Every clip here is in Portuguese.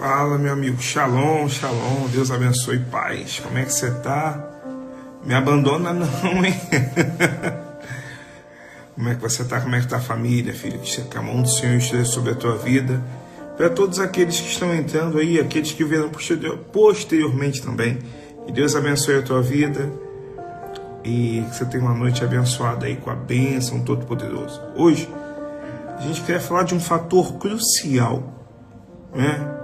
Fala, meu amigo. Shalom, shalom. Deus abençoe, paz. Como é que você tá? Me abandona não, hein? Como é que você tá? Como é que tá a família, filho? Que a mão do Senhor esteja sobre a tua vida. Para todos aqueles que estão entrando aí, aqueles que virão posteriormente também. Que Deus abençoe a tua vida. E que você tenha uma noite abençoada aí com a bênção Todo-Poderoso. Hoje, a gente quer falar de um fator crucial, né?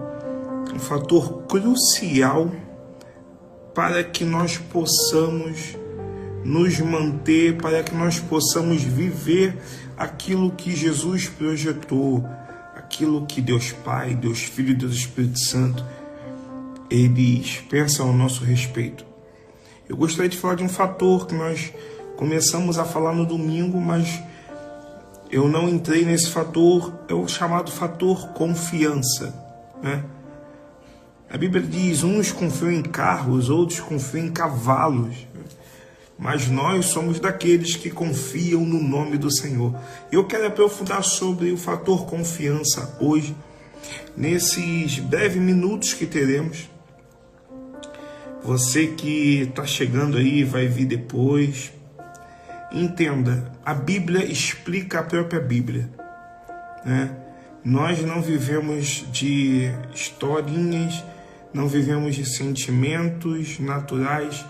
Um fator crucial para que nós possamos nos manter, para que nós possamos viver aquilo que Jesus projetou, aquilo que Deus Pai, Deus Filho e Deus Espírito Santo, eles pensam ao nosso respeito. Eu gostaria de falar de um fator que nós começamos a falar no domingo, mas eu não entrei nesse fator, é o chamado fator confiança, né? A Bíblia diz, uns confiam em carros, outros confiam em cavalos, mas nós somos daqueles que confiam no nome do Senhor. Eu quero aprofundar sobre o fator confiança hoje, nesses breves minutos que teremos. Você que está chegando aí, vai vir depois. Entenda, a Bíblia explica a própria Bíblia, né? Nós não vivemos de historinhas, não vivemos de sentimentos naturais.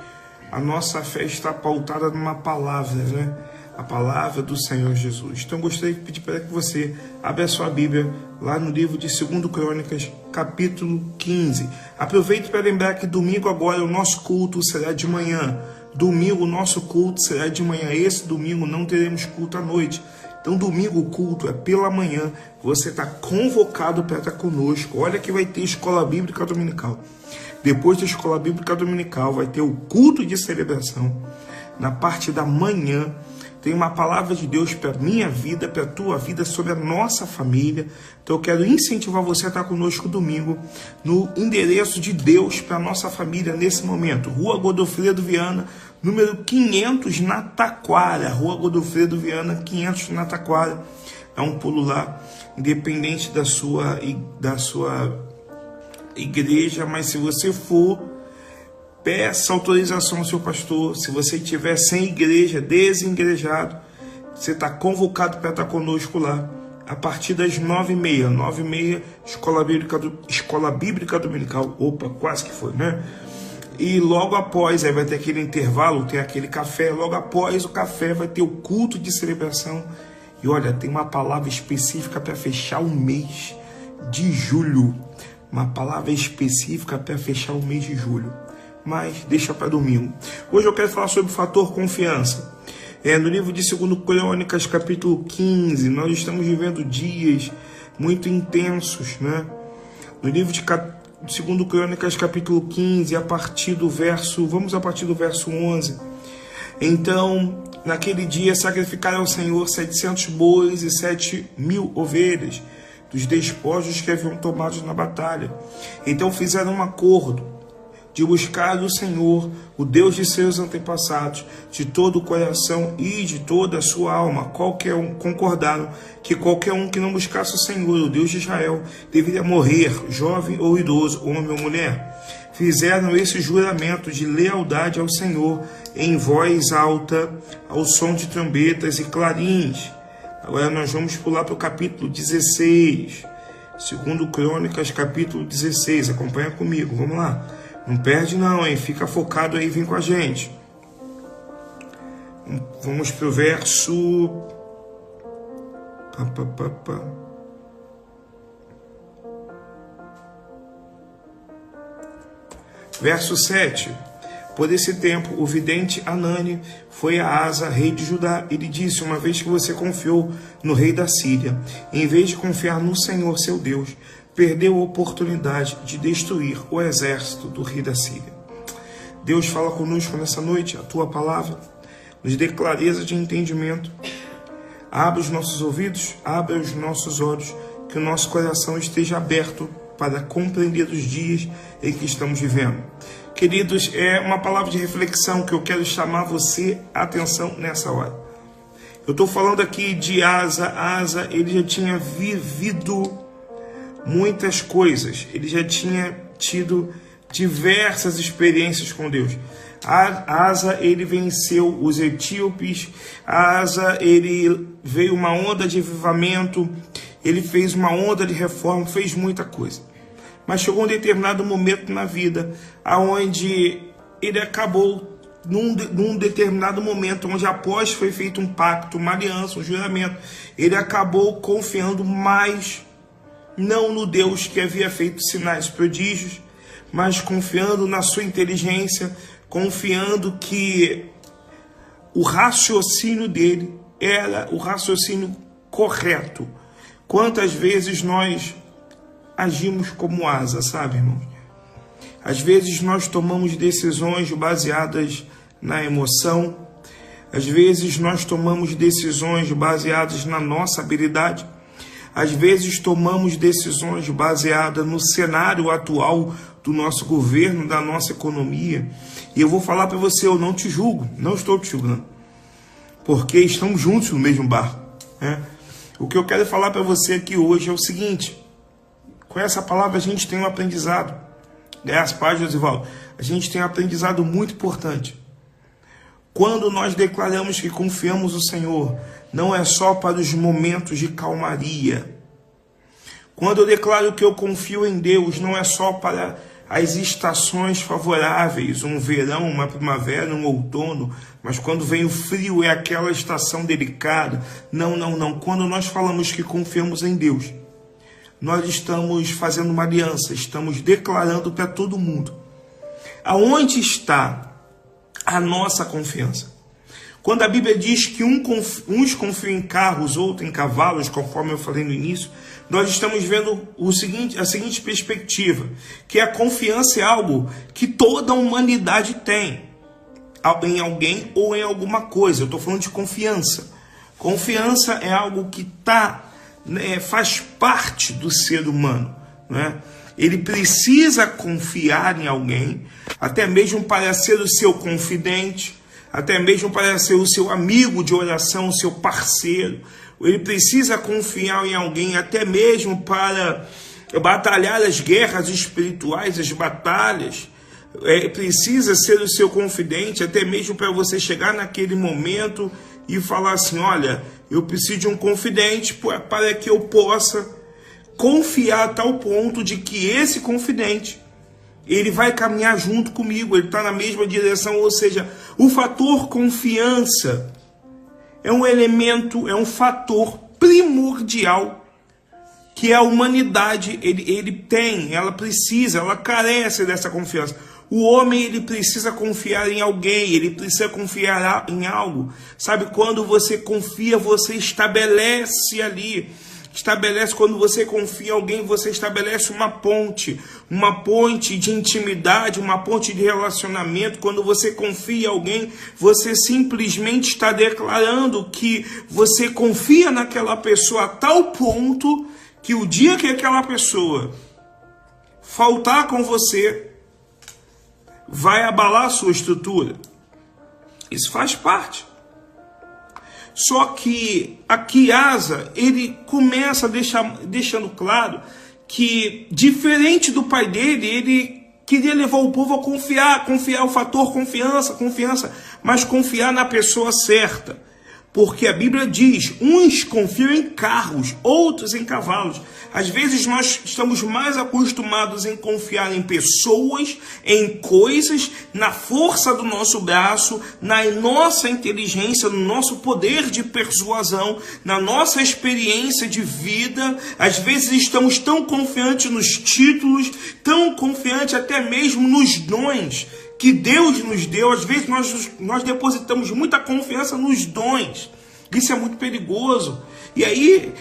A nossa fé está pautada numa palavra, né? A palavra do Senhor Jesus. Então eu gostaria de pedir para que você abra a sua Bíblia lá no livro de 2 Crônicas, capítulo 15. Aproveite para lembrar que domingo agora o nosso culto será de manhã. Domingo o nosso culto será de manhã. Esse domingo não teremos culto à noite. Então domingo o culto é pela manhã. Você está convocado para estar conosco. Olha que vai ter escola bíblica dominical. Depois da escola bíblica dominical vai ter o culto de celebração. Na parte da manhã tem uma palavra de Deus para a minha vida, para a tua vida, sobre a nossa família. Então eu quero incentivar você a estar conosco domingo no endereço de Deus para a nossa família nesse momento. Rua Godofredo Viana, número 500 na Taquara. Rua Godofredo Viana, 500 na Taquara. É um pulo lá, independente da sua igreja, mas se você for, peça autorização ao seu pastor. Se você estiver sem igreja, desengrejado, você está convocado para estar conosco lá, a partir das 9h30. 9h30, escola bíblica dominical. Opa, quase que foi, né? E logo após, aí vai ter aquele intervalo, tem aquele café. Logo após o café vai ter o culto de celebração. E olha, tem uma palavra específica para fechar o mês de julho. Uma palavra específica para fechar o mês de julho. Mas deixa para domingo. Hoje eu quero falar sobre o fator confiança. No livro de 2 Crônicas, capítulo 15, nós estamos vivendo dias muito intensos, né? No livro de 2 Crônicas, capítulo 15, vamos a partir do verso 11. Então, naquele dia sacrificaram ao Senhor 700 bois e 7.000 ovelhas, dos despojos que haviam tomado na batalha. Então fizeram um acordo de buscar o Senhor, o Deus de seus antepassados, de todo o coração e de toda a sua alma. Concordaram que qualquer um que não buscasse o Senhor, o Deus de Israel, deveria morrer, jovem ou idoso, homem ou mulher. Fizeram esse juramento de lealdade ao Senhor em voz alta, ao som de trombetas e clarins. Agora nós vamos pular para o capítulo 16, 2 Crônicas, capítulo 16. Acompanha comigo, vamos lá. Não perde não, hein? Fica focado aí, vem com a gente. Vamos para o verso... Verso 7. Por esse tempo, o vidente Anani foi a Asa, rei de Judá. Ele disse, uma vez que você confiou no rei da Síria, em vez de confiar no Senhor, seu Deus, perdeu a oportunidade de destruir o exército do rei da Síria. Deus fala conosco nessa noite, a tua palavra nos dê clareza de entendimento. Abra os nossos ouvidos, abra os nossos olhos, que o nosso coração esteja aberto para compreender os dias em que estamos vivendo. Queridos, é uma palavra de reflexão que eu quero chamar você a atenção nessa hora. Eu estou falando aqui de Asa. Asa, ele já tinha vivido muitas coisas, ele já tinha tido diversas experiências com Deus. Asa, ele venceu os etíopes. Asa, ele veio uma onda de avivamento, ele fez uma onda de reforma, fez muita coisa. Mas chegou um determinado momento na vida, aonde ele acabou, num determinado momento, onde após foi feito um pacto, uma aliança, um juramento, ele acabou confiando mais, não no Deus que havia feito sinais e prodígios, mas confiando na sua inteligência, confiando que o raciocínio dele era o raciocínio correto. Quantas vezes nós agimos como Asa, sabe, irmãos? Às vezes nós tomamos decisões baseadas na emoção, às vezes nós tomamos decisões baseadas na nossa habilidade, às vezes tomamos decisões baseadas no cenário atual do nosso governo, da nossa economia. E eu vou falar para você, eu não te julgo, não estou te julgando, porque estamos juntos no mesmo barco, né? O que eu quero falar para você aqui hoje é o seguinte: com essa palavra a gente tem um aprendizado. Graças a Deus, Josivaldo, a gente tem um aprendizado muito importante. Quando nós declaramos que confiamos no Senhor, não é só para os momentos de calmaria. Quando eu declaro que eu confio em Deus, não é só para as estações favoráveis, um verão, uma primavera, um outono, mas quando vem o frio é aquela estação delicada. Não. Quando nós falamos que confiamos em Deus, nós estamos fazendo uma aliança, estamos declarando para todo mundo. Aonde está a nossa confiança? Quando a Bíblia diz que uns confiam em carros, outros em cavalos, conforme eu falei no início, nós estamos vendo a seguinte perspectiva, que a confiança é algo que toda a humanidade tem, em alguém ou em alguma coisa. Eu estou falando de confiança. Confiança é algo que faz parte do ser humano, né? Ele precisa confiar em alguém, até mesmo para ser o seu confidente, até mesmo para ser o seu amigo de oração, o seu parceiro. Ele precisa confiar em alguém, até mesmo para batalhar as guerras espirituais, as batalhas. Precisa ser o seu confidente, até mesmo para você chegar naquele momento e falar assim: olha, eu preciso de um confidente para que eu possa confiar a tal ponto de que esse confidente, ele vai caminhar junto comigo, ele está na mesma direção. Ou seja, o fator confiança é um elemento, é um fator primordial que a humanidade ela precisa, ela carece dessa confiança. O homem, ele precisa confiar em alguém, ele precisa confiar em algo. Sabe, quando você confia, você estabelece ali. Quando você confia em alguém, você estabelece uma ponte de intimidade, uma ponte de relacionamento. Quando você confia em alguém, você simplesmente está declarando que você confia naquela pessoa a tal ponto que o dia que aquela pessoa faltar com você, vai abalar a sua estrutura. Isso faz parte. Só que aqui Asa, ele começa deixando claro que, diferente do pai dele, ele queria levar o povo a confiar o fator confiança, mas confiar na pessoa certa. Porque a Bíblia diz, uns confiam em carros, outros em cavalos. Às vezes nós estamos mais acostumados em confiar em pessoas, em coisas, na força do nosso braço, na nossa inteligência, no nosso poder de persuasão, na nossa experiência de vida. Às vezes estamos tão confiantes nos títulos, tão confiantes até mesmo nos dons que Deus nos deu. Às vezes nós depositamos muita confiança nos dons. Isso é muito perigoso. E aí,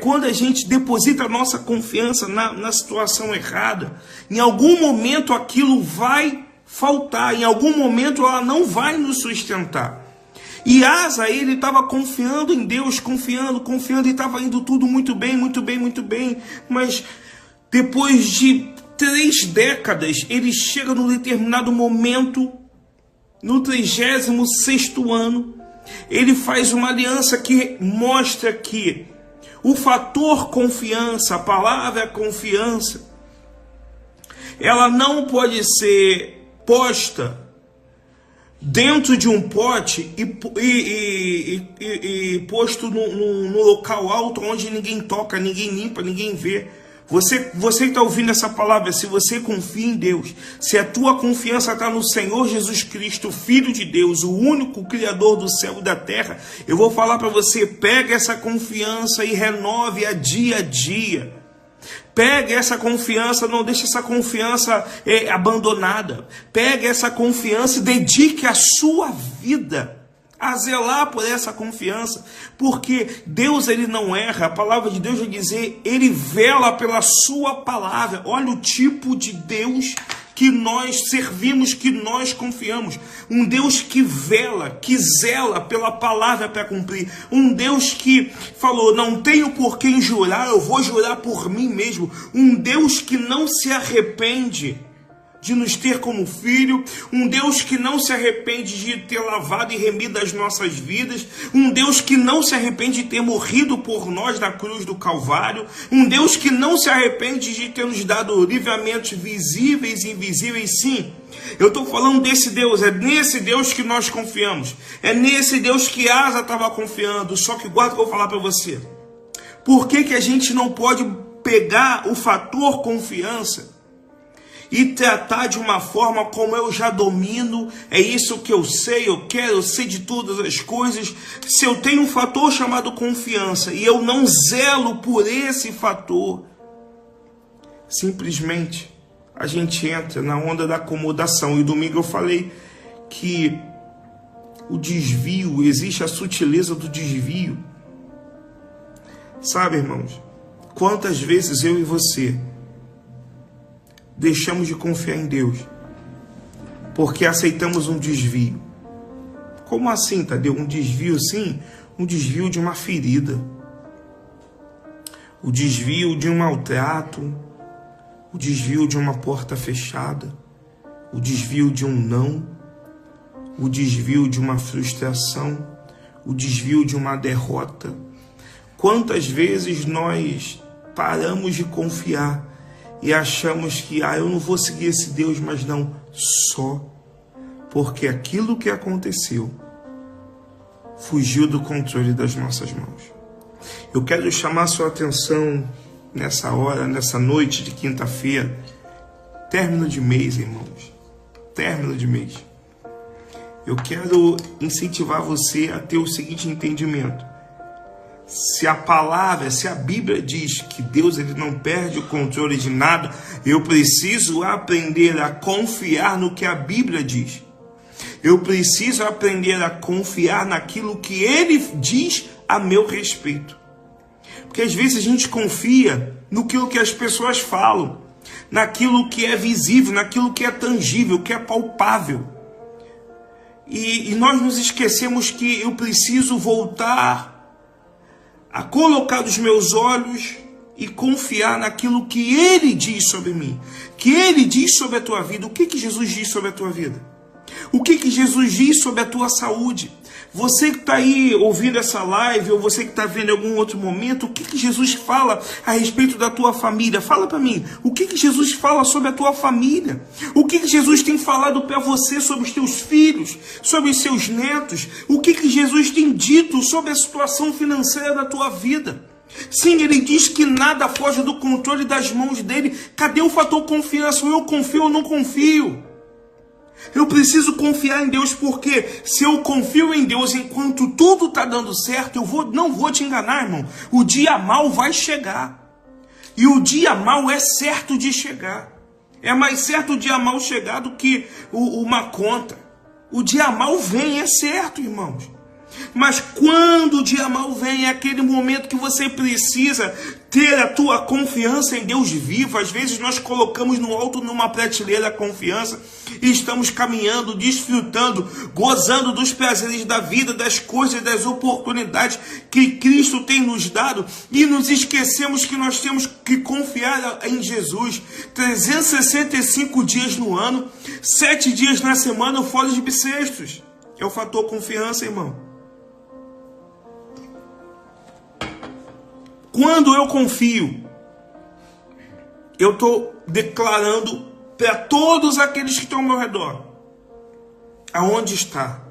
quando a gente deposita a nossa confiança na situação errada, em algum momento aquilo vai faltar, em algum momento ela não vai nos sustentar. E Asa, ele estava confiando em Deus, confiando, e estava indo tudo muito bem. Mas depois de 3 décadas, ele chega num determinado momento, no 36º ano, ele faz uma aliança que mostra que O fator confiança, a palavra confiança, ela não pode ser posta dentro de um pote e posto no local alto onde ninguém toca, ninguém limpa, ninguém vê. Você que está ouvindo essa palavra, se você confia em Deus, se a tua confiança está no Senhor Jesus Cristo, Filho de Deus, o único Criador do céu e da terra, eu vou falar para você, pega essa confiança e renove-a dia a dia. Pegue essa confiança, não deixe essa confiança abandonada. Pegue essa confiança e dedique a sua vida a zelar por essa confiança, porque Deus, ele não erra. A palavra de Deus vai dizer, ele vela pela sua palavra. Olha o tipo de Deus que nós servimos, que nós confiamos. Um Deus que vela, que zela pela palavra para cumprir. Um Deus que falou, não tenho por quem jurar, eu vou jurar por mim mesmo. Um Deus que não se arrepende de nos ter como filho, um Deus que não se arrepende de ter lavado e remido as nossas vidas, um Deus que não se arrepende de ter morrido por nós na cruz do Calvário, um Deus que não se arrepende de ter nos dado livramentos visíveis e invisíveis. Sim, eu estou falando desse Deus, é nesse Deus que nós confiamos, é nesse Deus que Asa estava confiando. Só que guarda o que eu vou falar para você. Por que a gente não pode pegar o fator confiança e tratar de uma forma como eu já domino, é isso que eu sei, eu quero, eu sei de todas as coisas? Se eu tenho um fator chamado confiança e eu não zelo por esse fator, simplesmente a gente entra na onda da acomodação. E domingo eu falei que o desvio, existe a sutileza do desvio. Sabe, irmãos, quantas vezes eu e você deixamos de confiar em Deus porque aceitamos um desvio? Como assim, Tadeu? Um desvio? Sim, um desvio de uma ferida, o desvio de um maltrato, o desvio de uma porta fechada, o desvio de um não, o desvio de uma frustração, o desvio de uma derrota. Quantas vezes nós paramos de confiar e achamos que, eu não vou seguir esse Deus, mas não, só porque aquilo que aconteceu fugiu do controle das nossas mãos. Eu quero chamar sua atenção nessa hora, nessa noite de quinta-feira, término de mês, irmãos, término de mês. Eu quero incentivar você a ter o seguinte entendimento. Se a palavra, se a Bíblia diz que Deus, ele não perde o controle de nada, eu preciso aprender a confiar no que a Bíblia diz. Eu preciso aprender a confiar naquilo que ele diz a meu respeito. Porque às vezes a gente confia no que as pessoas falam, naquilo que é visível, naquilo que é tangível, que é palpável. E nós nos esquecemos que eu preciso voltar a colocar os meus olhos e confiar naquilo que ele diz sobre mim, que ele diz sobre a tua vida. O que Jesus diz sobre a tua vida? O que Jesus diz sobre a tua saúde? Você que está aí ouvindo essa live, ou você que está vendo em algum outro momento, o que Jesus fala a respeito da tua família? Fala para mim, o que Jesus fala sobre a tua família? O que Jesus tem falado para você sobre os teus filhos, sobre os seus netos? O que Jesus tem dito sobre a situação financeira da tua vida? Sim, ele diz que nada foge do controle das mãos dele. Cadê o fator confiança? Eu confio ou não confio? Eu preciso confiar em Deus, porque se eu confio em Deus enquanto tudo está dando certo, não vou te enganar, irmão. O dia mau vai chegar. E o dia mau é certo de chegar. É mais certo o dia mau chegar do que uma conta. O dia mau vem, é certo, irmãos. Mas quando o dia mau vem, é aquele momento que você precisa ter a tua confiança em Deus viva. Às vezes nós colocamos no alto, numa prateleira, a confiança e estamos caminhando, desfrutando, gozando dos prazeres da vida, das coisas, das oportunidades que Cristo tem nos dado, e nos esquecemos que nós temos que confiar em Jesus. 365 dias no ano, 7 dias na semana, fora de bissextos. É o fator confiança, irmão. Quando eu confio, eu estou declarando para todos aqueles que estão ao meu redor, aonde está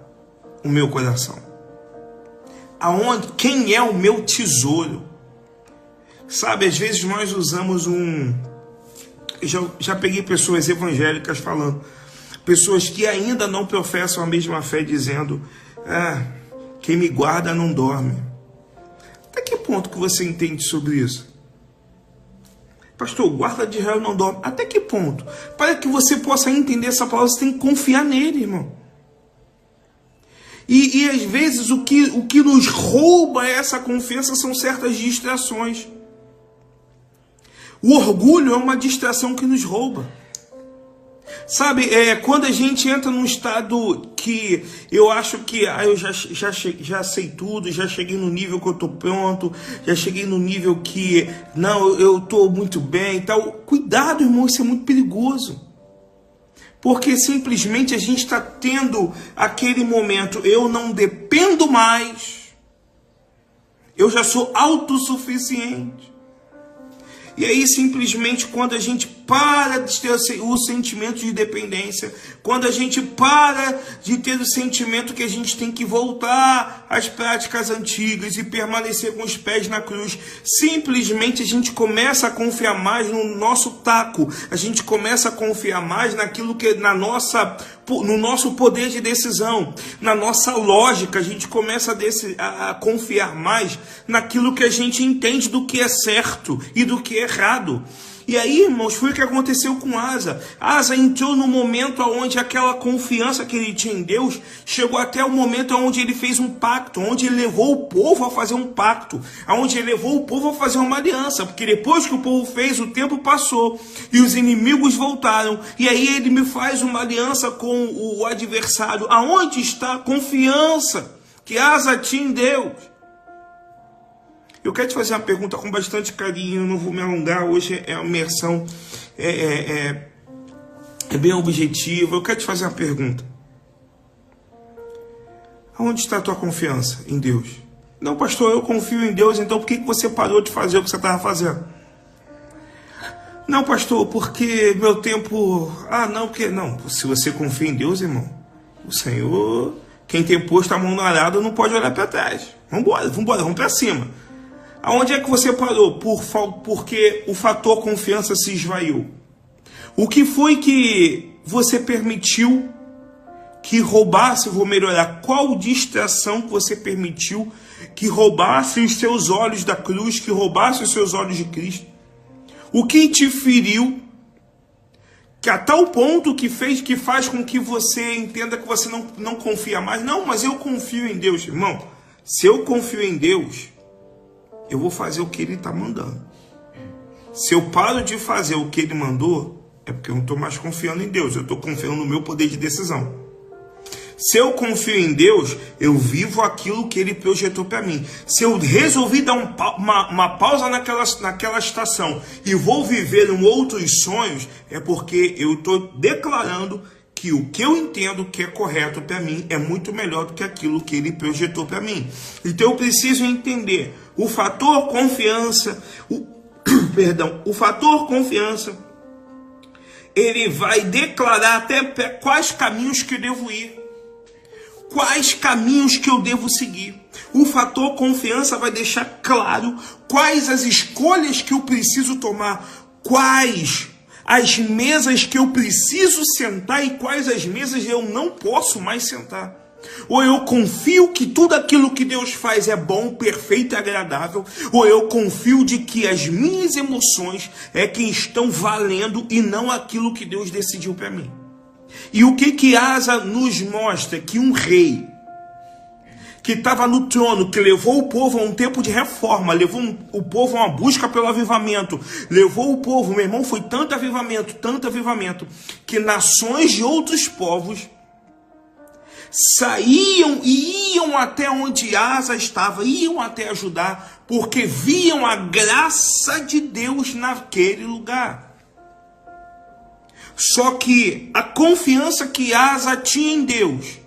o meu coração? Quem é o meu tesouro? Sabe, às vezes nós usamos já peguei pessoas evangélicas falando, pessoas que ainda não professam a mesma fé, dizendo, quem me guarda não dorme. Até que ponto que você entende sobre isso? Pastor, o guarda de Israel não dorme. Até que ponto? Para que você possa entender essa palavra, você tem que confiar nele, irmão. E às vezes o que nos rouba essa confiança são certas distrações. O orgulho é uma distração que nos rouba. Sabe, quando a gente entra num estado que eu acho que eu já sei tudo, já cheguei no nível que eu estou pronto, já cheguei no nível que, não, eu estou muito bem e tal. Cuidado, irmão, isso é muito perigoso. Porque simplesmente a gente está tendo aquele momento, eu não dependo mais, eu já sou autossuficiente. E aí simplesmente quando a gente para de ter o sentimento de dependência, quando a gente para de ter o sentimento que a gente tem que voltar às práticas antigas e permanecer com os pés na cruz, simplesmente a gente começa a confiar mais no nosso taco, a gente começa a confiar mais naquilo que no nosso poder de decisão, na nossa lógica, a gente começa a confiar mais naquilo que a gente entende do que é certo e do que é errado. E aí, irmãos, foi o que aconteceu com Asa. Asa entrou no momento onde aquela confiança que ele tinha em Deus chegou até o momento onde ele fez um pacto, onde ele levou o povo a fazer um pacto, onde ele levou o povo a fazer uma aliança, porque depois que o povo fez, o tempo passou e os inimigos voltaram, e aí ele me faz uma aliança com o adversário. Aonde está a confiança que Asa tinha em Deus? Eu quero te fazer uma pergunta com bastante carinho, não vou me alongar, hoje é uma imersão bem objetiva. Eu quero te fazer uma pergunta. Aonde está a tua confiança em Deus? Não, pastor, eu confio em Deus, então por que você parou de fazer o que você estava fazendo? Não, pastor, porque meu tempo... Não, se você confia em Deus, irmão, o Senhor, quem tem posto a mão no arado não pode olhar para trás. Vamos para cima. Aonde é que você parou? Porque o fator confiança se esvaiu. O que foi que você permitiu que roubasse, vou melhorar, qual distração que você permitiu que roubasse os seus olhos da cruz, que roubasse os seus olhos de Cristo? O que te feriu, que a tal ponto que faz com que você entenda que você não confia mais? Não, mas eu confio em Deus, irmão. Se eu confio em Deus, eu vou fazer o que Ele está mandando. Se eu paro de fazer o que Ele mandou, é porque eu não estou mais confiando em Deus, eu estou confiando no meu poder de decisão. Se eu confio em Deus, eu vivo aquilo que Ele projetou para mim. Se eu resolvi dar uma pausa naquela estação e vou viver outros sonhos, é porque eu estou declarando que o que eu entendo que é correto para mim é muito melhor do que aquilo que Ele projetou para mim. Então eu preciso entender o fator confiança, o fator confiança, ele vai declarar até quais caminhos que eu devo ir, quais caminhos que eu devo seguir. O fator confiança vai deixar claro quais as escolhas que eu preciso tomar, quais as mesas que eu preciso sentar e quais as mesas eu não posso mais sentar. Ou eu confio que tudo aquilo que Deus faz é bom, perfeito e agradável, ou eu confio de que as minhas emoções é quem estão valendo e não aquilo que Deus decidiu para mim. E o que Asa nos mostra? Que um rei que estava no trono, que levou o povo a um tempo de reforma, levou o povo a uma busca pelo avivamento, levou o povo, meu irmão, foi tanto avivamento, que nações de outros povos saíam e iam até onde Asa estava, iam até ajudar, porque viam a graça de Deus naquele lugar. Só que a confiança que Asa tinha em Deus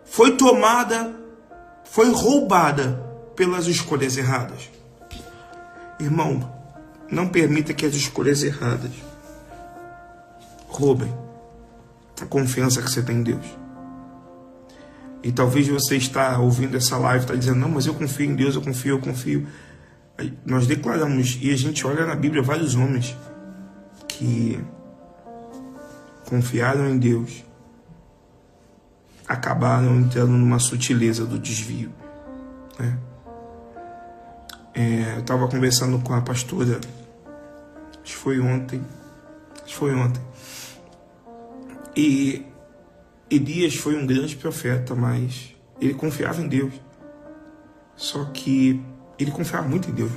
foi roubada pelas escolhas erradas. Irmão, não permita que as escolhas erradas roubem a confiança que você tem em Deus. E talvez você está ouvindo essa live, está dizendo, não, mas eu confio em Deus, eu confio. Nós declaramos, e a gente olha na Bíblia vários homens que confiaram em Deus, acabaram entrando numa sutileza do desvio, né? Eu estava conversando com a pastora, acho que foi ontem, e Elias foi um grande profeta, mas ele confiava em Deus. Só que ele confiava muito em Deus.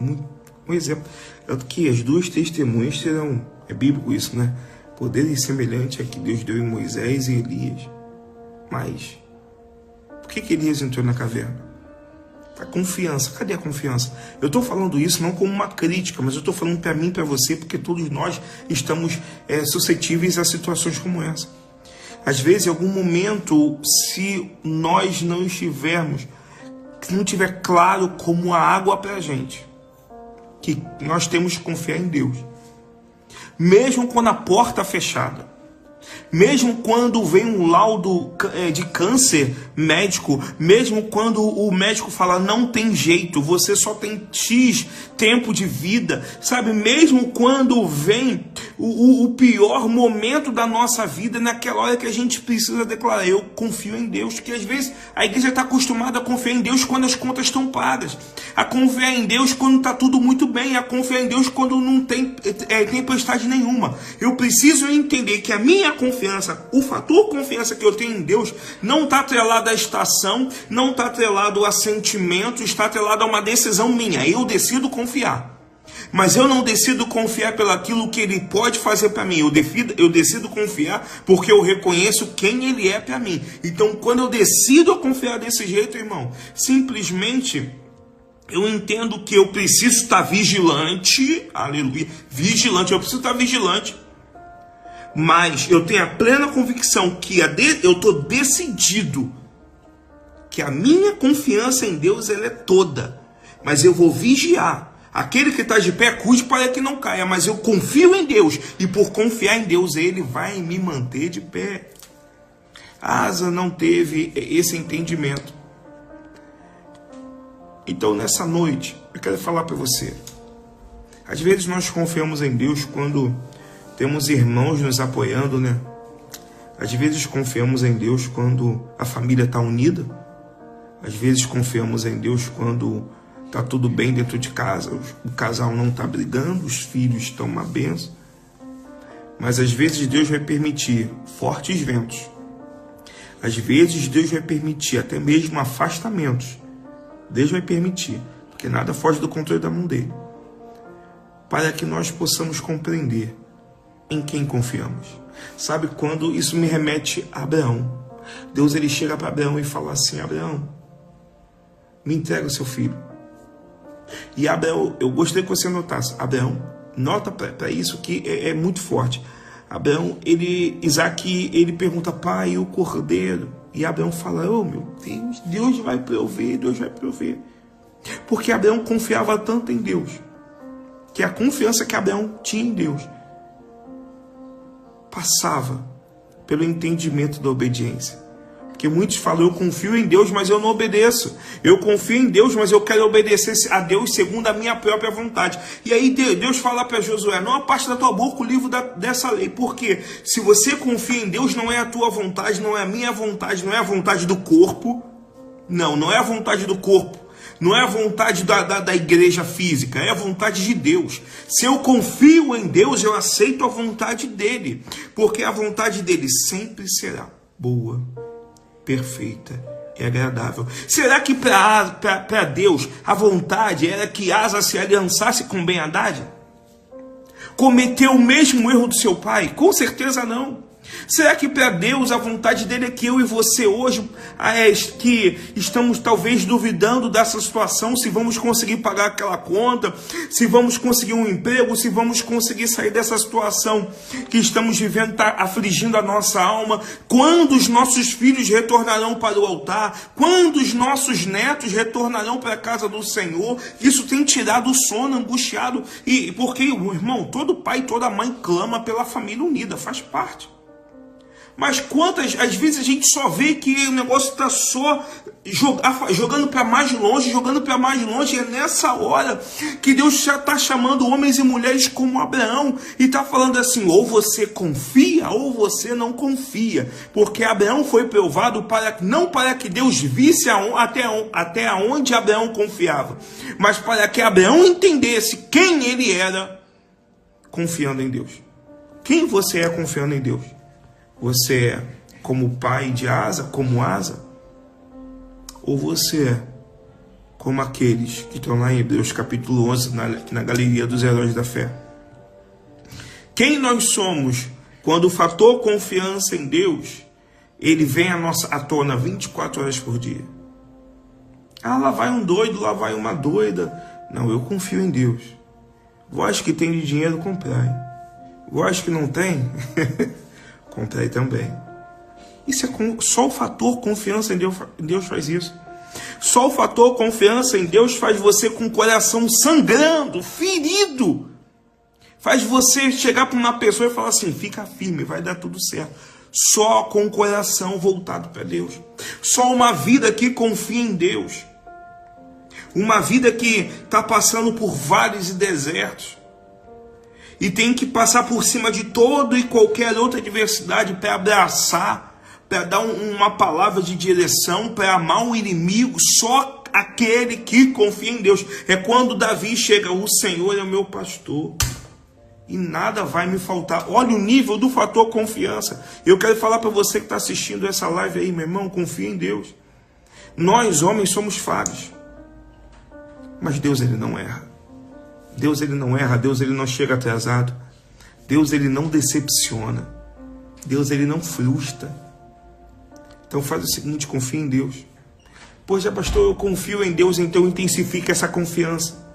Muito. Um exemplo. Tanto que as duas testemunhas serão, é bíblico isso, né? Poderes semelhantes a que Deus deu em Moisés e Elias. Mas por que Elias entrou na caverna? A confiança. Cadê a confiança? Eu estou falando isso não como uma crítica, mas eu estou falando para mim e para você, porque todos nós estamos suscetíveis a situações como essa. Às vezes, em algum momento, se nós não estivermos, se não tiver claro como a água para a gente, que nós temos que confiar em Deus. Mesmo quando a porta é fechada, mesmo quando vem um laudo de câncer médico, mesmo quando o médico fala não tem jeito, você só tem X tempo de vida, sabe? Mesmo quando vem o pior momento da nossa vida, naquela hora que a gente precisa declarar, eu confio em Deus, que às vezes a igreja está acostumada a confiar em Deus quando as contas estão pagas, a confiar em Deus quando está tudo muito bem, a confiar em Deus quando não tem tempestade nenhuma. Eu preciso entender que a minha confiança, o fator confiança que eu tenho em Deus, não está atrelado à estação, não está atrelado a sentimentos, está atrelado a uma decisão minha. Eu decido confiar. Mas eu não decido confiar pelaquilo que Ele pode fazer para mim. Eu decido confiar porque eu reconheço quem Ele é para mim. Então, quando eu decido confiar desse jeito, irmão, simplesmente eu entendo que eu preciso estar vigilante. Aleluia. Vigilante. Eu preciso estar vigilante. Mas eu tenho a plena convicção que eu estou decidido que a minha confiança em Deus ela é toda. Mas eu vou vigiar. Aquele que está de pé, cuide para que não caia. Mas eu confio em Deus. E por confiar em Deus, Ele vai me manter de pé. Asa não teve esse entendimento. Então, nessa noite, eu quero falar para você. Às vezes nós confiamos em Deus quando temos irmãos nos apoiando, né? Às vezes confiamos em Deus quando a família está unida. Às vezes confiamos em Deus quando está tudo bem dentro de casa, o casal não está brigando, os filhos estão uma benção. Mas às vezes Deus vai permitir fortes ventos. Às vezes Deus vai permitir até mesmo afastamentos. Deus vai permitir, porque nada foge do controle da mão dele. Para que nós possamos compreender em quem confiamos. Sabe quando isso me remete a Abraão? Deus ele chega para Abraão e fala assim, Abraão, me entrega o seu filho. E Abraão, eu gostaria que você notasse, Abraão, nota para isso que é muito forte. Abraão, Isaac, ele pergunta, pai, o cordeiro? E Abraão fala, oh meu Deus, Deus vai prover. Porque Abraão confiava tanto em Deus, que a confiança que Abraão tinha em Deus passava pelo entendimento da obediência. Porque muitos falam, eu confio em Deus, mas eu não obedeço. Eu confio em Deus, mas eu quero obedecer a Deus segundo a minha própria vontade. E aí Deus fala para Josué, não aparte da tua boca o livro dessa lei. Porque se você confia em Deus, não é a tua vontade, não é a minha vontade, não é a vontade do corpo. Não é a vontade do corpo. Não é a vontade da igreja física, é a vontade de Deus. Se eu confio em Deus, eu aceito a vontade dele. Porque a vontade dele sempre será boa, perfeita e agradável. Será que para Deus a vontade era que Asa se aliançasse com Ben-Hadad? Cometeu o mesmo erro do seu pai? Com certeza não. Será que para Deus a vontade dele é que eu e você hoje, que estamos talvez duvidando dessa situação, se vamos conseguir pagar aquela conta, se vamos conseguir um emprego, se vamos conseguir sair dessa situação que estamos vivendo, está afligindo a nossa alma? Quando os nossos filhos retornarão para o altar? Quando os nossos netos retornarão para a casa do Senhor? Isso tem tirado o sono, angustiado, e porque, irmão, todo pai e toda mãe clama pela família unida, faz parte. Mas quantas, às vezes a gente só vê que o negócio está só jogando para mais longe, e é nessa hora que Deus já está chamando homens e mulheres como Abraão, e está falando assim, ou você confia, ou você não confia, porque Abraão foi provado não para que Deus visse até onde Abraão confiava, mas para que Abraão entendesse quem ele era confiando em Deus. Quem você é confiando em Deus? Você é como o pai de Asa, como Asa? Ou você é como aqueles que estão lá em Hebreus capítulo 11, na galeria dos heróis da fé? Quem nós somos quando o fator confiança em Deus, ele vem à tona 24 horas por dia? Ah, lá vai um doido, lá vai uma doida. Não, eu confio em Deus. Vós que tem de dinheiro, comprai. Vós que não tem... Contrai também. Isso é só o fator confiança em Deus faz isso. Só o fator confiança em Deus faz você com o coração sangrando, ferido. Faz você chegar para uma pessoa e falar assim, fica firme, vai dar tudo certo. Só com o coração voltado para Deus. Só uma vida que confia em Deus. Uma vida que está passando por vales e desertos. E tem que passar por cima de todo e qualquer outra adversidade para abraçar, para dar uma palavra de direção, para amar o inimigo. Só aquele que confia em Deus. É quando Davi chega, o Senhor é o meu pastor e nada vai me faltar. Olha o nível do fator confiança. Eu quero falar para você que está assistindo essa live aí, meu irmão, confia em Deus. Nós, homens, somos falhos, mas Deus, ele não erra. Deus, ele não erra, Deus, ele não chega atrasado. Deus, ele não decepciona. Deus, ele não frustra. Então faz o seguinte, confia em Deus. Pois, pastor, eu confio em Deus, então intensifica essa confiança.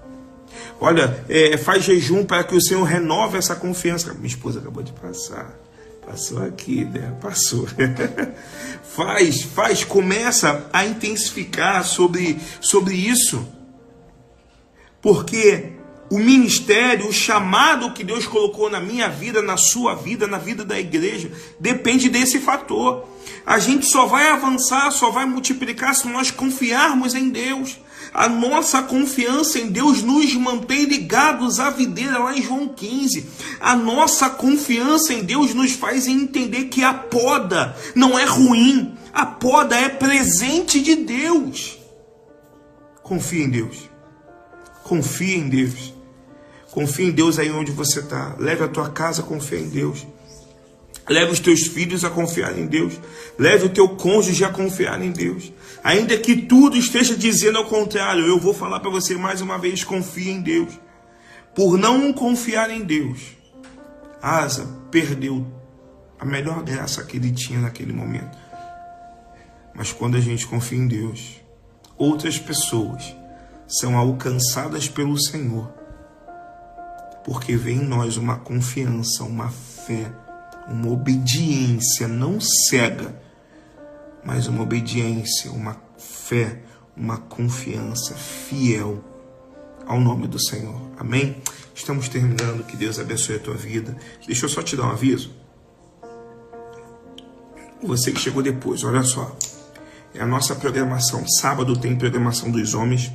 Olha, faz jejum para que o Senhor renove essa confiança. Minha esposa acabou de passar. Passou aqui, né? Passou. Começa a intensificar sobre isso. Porque o ministério, o chamado que Deus colocou na minha vida, na sua vida, na vida da igreja, depende desse fator. A gente só vai avançar, só vai multiplicar se nós confiarmos em Deus. A nossa confiança em Deus nos mantém ligados à videira, lá em João 15. A nossa confiança em Deus nos faz entender que a poda não é ruim. A poda é presente de Deus. Confia em Deus. Confia em Deus. Confia em Deus aí onde você está. Leve a tua casa a confiar em Deus. Leve os teus filhos a confiar em Deus. Leve o teu cônjuge a confiar em Deus. Ainda que tudo esteja dizendo ao contrário, eu vou falar para você mais uma vez, confia em Deus. Por não confiar em Deus, Asa perdeu a melhor graça que ele tinha naquele momento. Mas quando a gente confia em Deus, outras pessoas são alcançadas pelo Senhor. Porque vem em nós uma confiança, uma fé, uma obediência, não cega, mas uma obediência, uma fé, uma confiança fiel ao nome do Senhor. Amém? Estamos terminando, que Deus abençoe a tua vida. Deixa eu só te dar um aviso. Você que chegou depois, olha só. É a nossa programação. Sábado tem programação dos homens,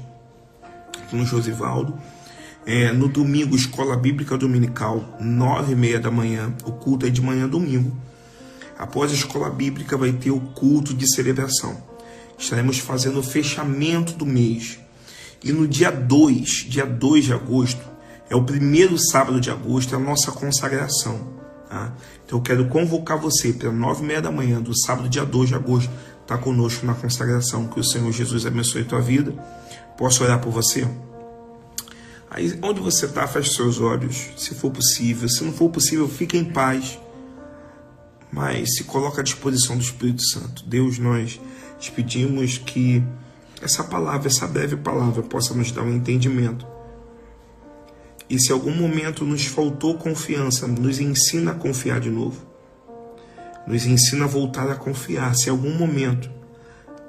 aqui no Josivaldo. No domingo, Escola Bíblica Dominical, 9h30 da manhã. O culto é de manhã, domingo. Após a Escola Bíblica vai ter o culto de celebração. Estaremos fazendo o fechamento do mês. E no dia 2 de agosto, é o primeiro sábado de agosto, é a nossa consagração. Tá? Então eu quero convocar você para 9h30 da manhã do sábado, dia 2 de agosto, tá conosco na consagração. Que o Senhor Jesus abençoe a tua vida. Posso orar por você? Aí, onde você está, feche seus olhos, se for possível. Se não for possível, fique em paz. mas se coloca à disposição do Espírito Santo. Deus, nós te pedimos que essa palavra, essa breve palavra, possa nos dar um entendimento. E se algum momento nos faltou confiança, nos ensina a confiar de novo. Nos ensina a voltar a confiar. Se em algum momento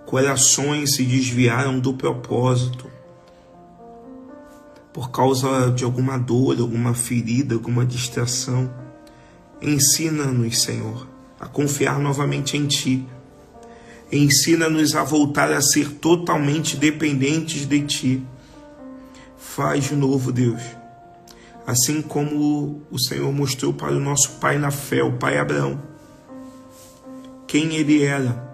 corações se desviaram do propósito, por causa de alguma dor, alguma ferida, alguma distração, ensina-nos, Senhor, a confiar novamente em Ti. Ensina-nos a voltar a ser totalmente dependentes de Ti. Faz de novo, Deus. Assim como o Senhor mostrou para o nosso pai na fé, o pai Abraão, quem ele era,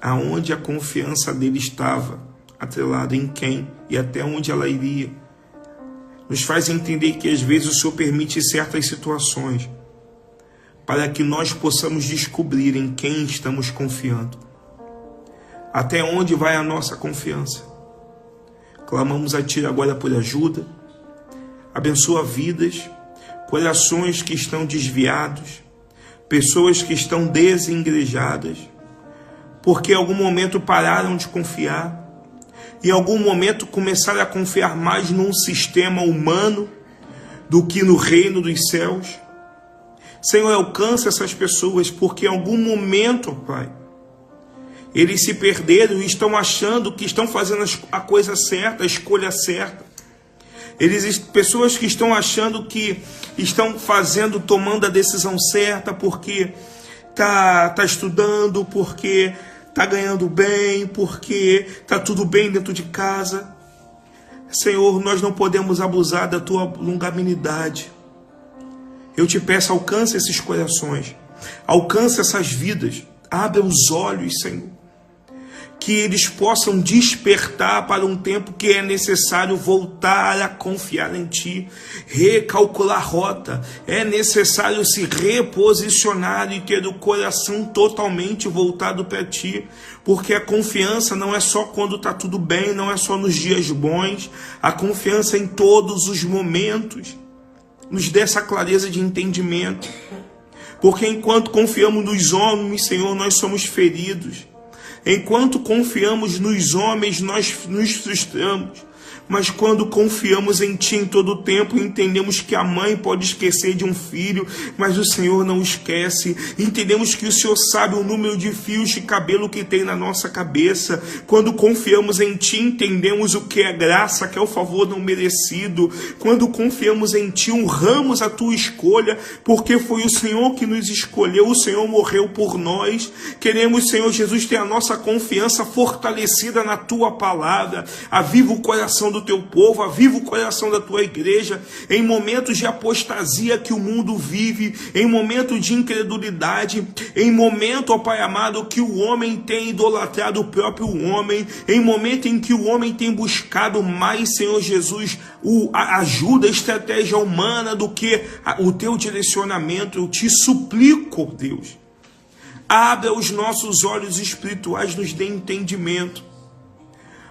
aonde a confiança dele estava, atrelada em quem e até onde ela iria. Nos faz entender que às vezes o Senhor permite certas situações para que nós possamos descobrir em quem estamos confiando. Até onde vai a nossa confiança? Clamamos a Ti agora por ajuda. Abençoa vidas, corações que estão desviados, pessoas que estão desengrejadas, porque em algum momento pararam de confiar, em algum momento começaram a confiar mais num sistema humano do que no reino dos céus. Senhor, alcança essas pessoas, porque em algum momento, Pai, eles se perderam e estão achando que estão fazendo a coisa certa, a escolha certa. Pessoas que estão achando que estão tomando a decisão certa porque tá estudando, porque tá ganhando bem, porque tá tudo bem dentro de casa. Senhor, nós não podemos abusar da Tua longanimidade. Eu te peço, alcance esses corações, alcance essas vidas, abre os olhos, Senhor, que eles possam despertar para um tempo que é necessário voltar a confiar em Ti, recalcular a rota, é necessário se reposicionar e ter o coração totalmente voltado para Ti, porque a confiança não é só quando está tudo bem, não é só nos dias bons, a confiança é em todos os momentos. Nos dê essa clareza de entendimento, porque enquanto confiamos nos homens, Senhor, nós somos feridos. Enquanto confiamos nos homens, nós nos frustramos. Mas quando confiamos em Ti em todo o tempo, entendemos que a mãe pode esquecer de um filho, mas o Senhor não esquece. Entendemos que o Senhor sabe o número de fios de cabelo que tem na nossa cabeça. Quando confiamos em Ti, entendemos o que é graça, que é o favor não merecido. Quando confiamos em Ti, honramos a Tua escolha, porque foi o Senhor que nos escolheu, o Senhor morreu por nós. Queremos, Senhor Jesus, ter a nossa confiança fortalecida na Tua palavra. Aviva o coração do Teu povo, aviva o coração da Tua igreja, em momentos de apostasia que o mundo vive, em momento de incredulidade, em momento, ó Pai amado, que o homem tem idolatrado o próprio homem, em momento em que o homem tem buscado mais, Senhor Jesus, a ajuda, a estratégia humana do que o Teu direcionamento. Eu te suplico, Deus, abra os nossos olhos espirituais, nos dê entendimento,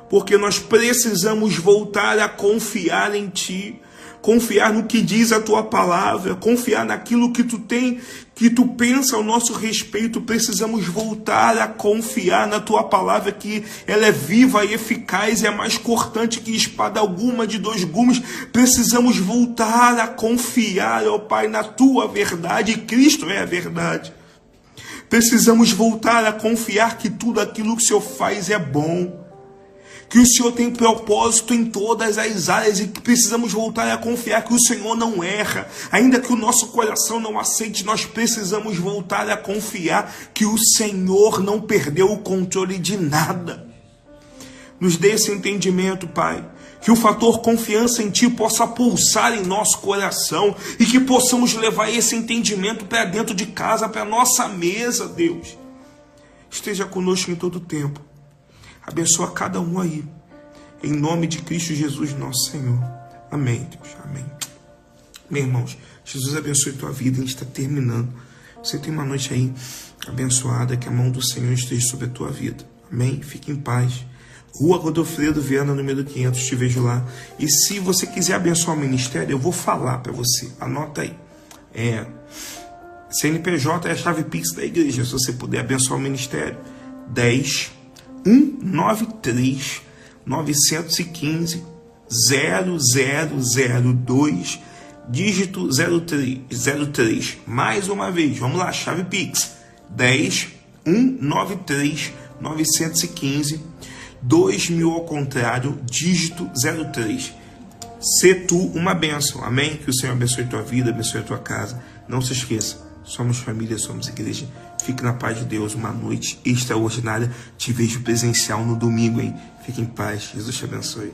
porque nós precisamos voltar a confiar em Ti, confiar no que diz a Tua palavra, confiar naquilo que Tu tem, que Tu pensa ao nosso respeito. Precisamos voltar a confiar na Tua palavra, que ela é viva e eficaz, e é mais cortante que espada alguma de 2 gumes. Precisamos voltar a confiar, ó Pai, na Tua verdade. Cristo é a verdade. Precisamos voltar a confiar que tudo aquilo que o Senhor faz é bom, que o Senhor tem propósito em todas as áreas, e que precisamos voltar a confiar que o Senhor não erra. Ainda que o nosso coração não aceite, nós precisamos voltar a confiar que o Senhor não perdeu o controle de nada. Nos dê esse entendimento, Pai, que o fator confiança em Ti possa pulsar em nosso coração, e que possamos levar esse entendimento para dentro de casa, para a nossa mesa, Deus. Esteja conosco em todo o tempo. Abençoa cada um aí, em nome de Cristo Jesus, nosso Senhor. Amém, Deus. Amém. Meus irmãos, Jesus abençoe a tua vida. A gente está terminando. Você tem uma noite aí abençoada, que a mão do Senhor esteja sobre a tua vida. Amém? Fique em paz. Rua Godofredo Viana, número 500, te vejo lá. E se você quiser abençoar o ministério, eu vou falar para você. Anota aí. CNPJ é a chave Pix da igreja, se você puder abençoar o ministério. 10 193 915 0002 dígito 03. Mais uma vez, vamos lá, chave Pix. 10 193 915 2000 ao contrário, dígito 03. Se tu uma bênção, amém? Que o Senhor abençoe tua vida, abençoe a tua casa. Não se esqueça, somos família, somos igreja. Fique na paz de Deus, uma noite extraordinária. Te vejo presencial no domingo, hein? Fique em paz, Jesus te abençoe.